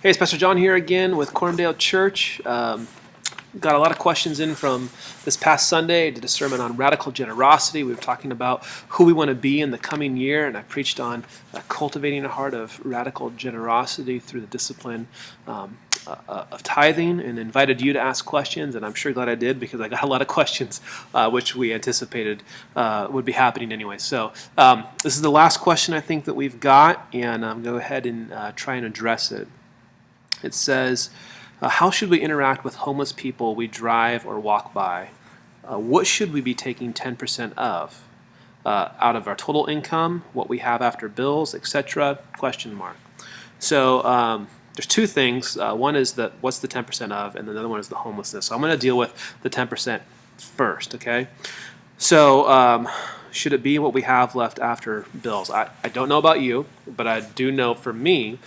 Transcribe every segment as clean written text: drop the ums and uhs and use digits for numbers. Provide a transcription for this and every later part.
Hey, it's Pastor Jon here again with Corndale Church. Got a lot of questions in from this past Sunday. I did a sermon on radical generosity. We were talking about who we want to be in the coming year, and I preached on cultivating a heart of radical generosity through the discipline of tithing, and invited you to ask questions, and I'm sure glad I did because I got a lot of questions, which we anticipated would be happening anyway. So this is the last question I think that we've got, and I'm going to go ahead and try and address it. It says, how should we interact with homeless people we drive or walk by? What should we be taking 10% of? Out of our total income, what we have after bills, etc.? Question mark. So there's two things. One is that what's the 10% of, and the other one is the homelessness. So I'm going to deal with the 10% first, okay? So should it be what we have left after bills? I don't know about you, but I do know for me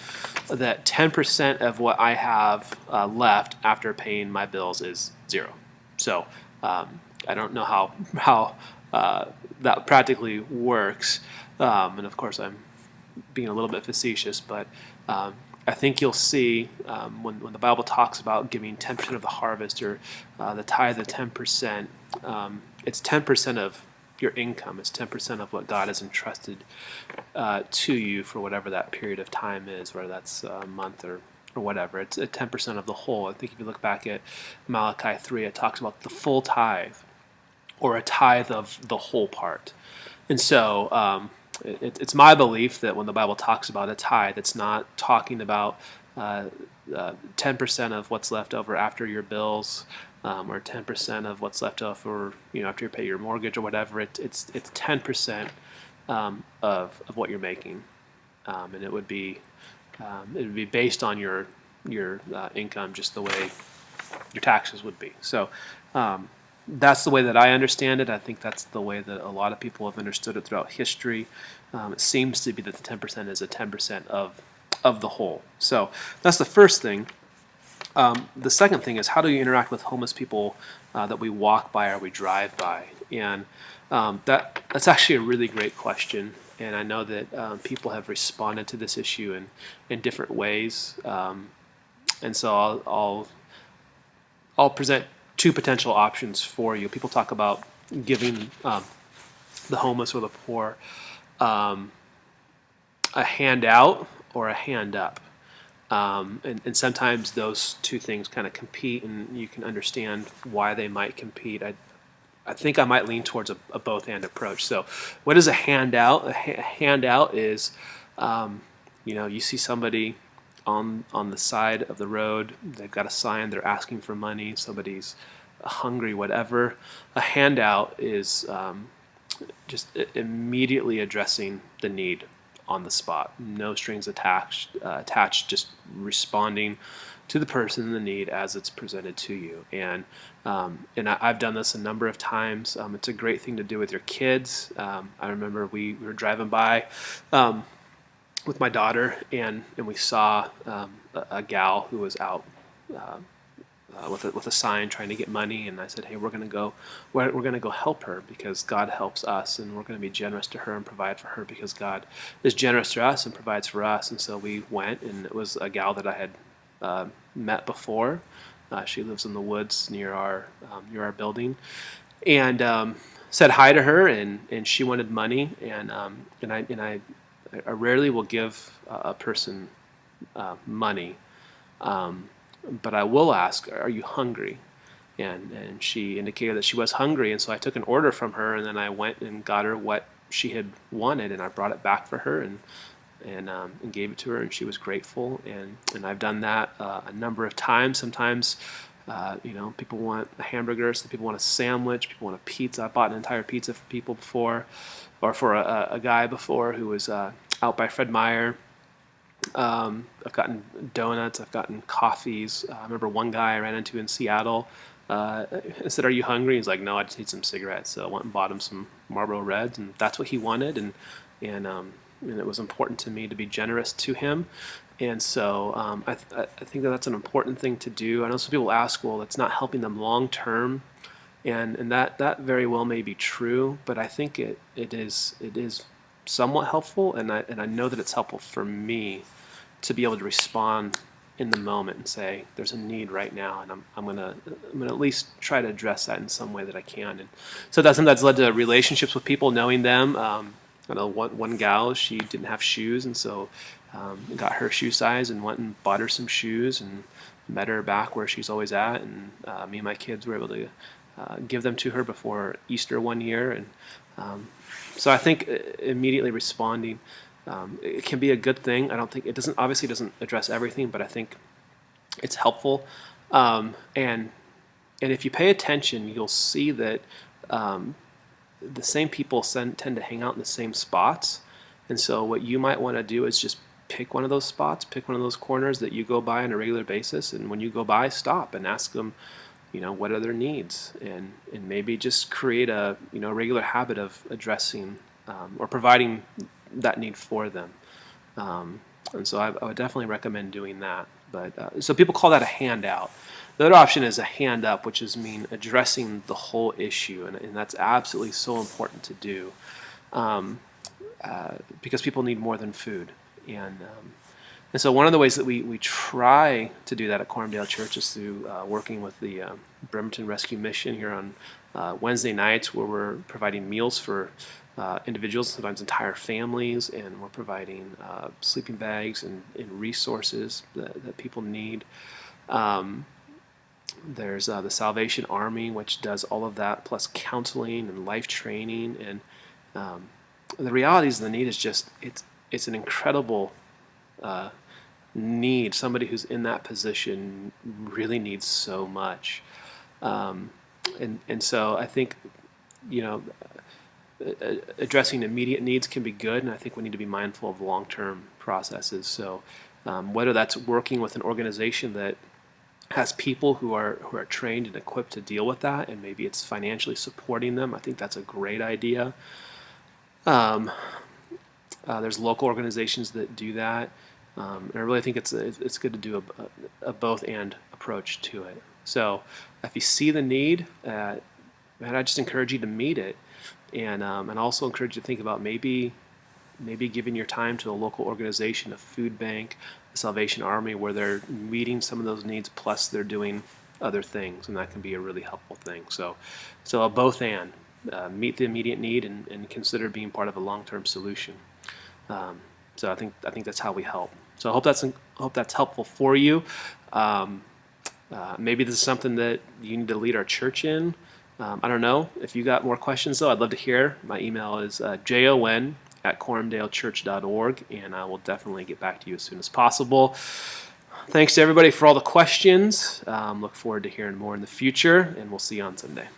that 10% of what I have left after paying my bills is zero. So I don't know how that practically works. And of course, I'm being a little bit facetious, but I think you'll see when the Bible talks about giving 10% of the harvest or the tithe of 10%, it's 10% of your income. It's 10% of what God has entrusted to you for whatever that period of time is, whether that's a month or whatever. It's 10% of the whole. I think if you look back at Malachi 3, it talks about the full tithe or a tithe of the whole part. And so it's my belief that when the Bible talks about a tithe, it's not talking about 10% of what's left over after your bills, or 10% of what's left over, after you pay your mortgage or whatever. It's 10% of what you're making, and it would be based on your income, just the way your taxes would be. So that's the way that I understand it. I think that's the way that a lot of people have understood it throughout history. It seems to be that the 10% is a 10% of the whole. So that's the first thing. The second thing is, how do you interact with homeless people that we walk by or we drive by? And that's actually a really great question. And I know that people have responded to this issue in different ways. And so I'll present two potential options for you. People talk about giving the homeless or the poor a handout or a hand up. And sometimes those two things kind of compete, and you can understand why they might compete. I think I might lean towards a both-and approach. So what is a handout? A handout is, you see somebody on the side of the road, they've got a sign, they're asking for money, somebody's hungry, whatever. A handout is just immediately addressing the need on the spot, no strings attached, just responding to the person in the need as it's presented to you. And I've done this a number of times. It's a great thing to do with your kids. I remember we were driving by with my daughter, and we saw a gal who was out with a sign trying to get money, and I said, hey, we're gonna go help her because God helps us, and we're gonna be generous to her and provide for her because God is generous to us and provides for us. And so we went, and it was a gal that I had met before. She lives in the woods near our building, and said hi to her, and she wanted money, and I rarely will give a person money. But I will ask, are you hungry? And she indicated that she was hungry, and so I took an order from her, and then I went and got her what she had wanted, and I brought it back for her and gave it to her, and she was grateful. And I've done that a number of times. Sometimes people want a hamburger, some people want a sandwich, people want a pizza. I bought an entire pizza for people before, or for a guy before who was out by Fred Meyer. I've gotten donuts, I've gotten coffees. I remember one guy I ran into in Seattle. I said, are you hungry? He's like, no, I just need some cigarettes. So I went and bought him some Marlboro Reds, and that's what he wanted. And it was important to me to be generous to him. And so I think that's an important thing to do. I know some people ask, well, it's not helping them long term. And that very well may be true, but I think it is somewhat helpful, and I know that it's helpful for me to be able to respond in the moment and say, there's a need right now, and I'm gonna at least try to address that in some way that I can. And so that's led to relationships with people, knowing them. I know one gal, she didn't have shoes, and so got her shoe size and went and bought her some shoes and met her back where she's always at. And me and my kids were able to give them to her before Easter one year. And so I think immediately responding, it can be a good thing. I don't think it obviously doesn't address everything, but I think it's helpful. And if you pay attention, you'll see that the same people tend to hang out in the same spots. And so what you might want to do is just pick one of those spots, pick one of those corners that you go by on a regular basis. And when you go by, stop and ask them, what are their needs? And maybe just create a, regular habit of addressing or providing that need for them. And so I would definitely recommend doing that. But so people call that a handout. The other option is a hand up, which is addressing the whole issue, and that's absolutely so important to do because people need more than food. And so one of the ways that we try to do that at Cormdale Church is through working with the Bremerton Rescue Mission here on Wednesday nights, where we're providing meals for individuals, sometimes entire families, and we're providing sleeping bags and resources that people need. There's the Salvation Army, which does all of that, plus counseling and life training. And the realities of the need is just, it's an incredible need. Somebody who's in that position really needs so much. And so I think, addressing immediate needs can be good, and I think we need to be mindful of long-term processes. So whether that's working with an organization that has people who are trained and equipped to deal with that, and maybe it's financially supporting them, I think that's a great idea. There's local organizations that do that, and I really think it's good to do a both and approach to it. So if you see the need, man, I just encourage you to meet it, and also encourage you to think about maybe giving your time to a local organization, a food bank, the Salvation Army, where they're meeting some of those needs, plus they're doing other things, and that can be a really helpful thing. So a both and, meet the immediate need and consider being part of a long-term solution. So I think that's how we help. So I hope that's helpful for you. Maybe this is something that you need to lead our church in. I don't know. If you got more questions, though, I'd love to hear. My email is jon@cormdalechurch.org, and I will definitely get back to you as soon as possible. Thanks to everybody for all the questions. Look forward to hearing more in the future, and we'll see you on Sunday.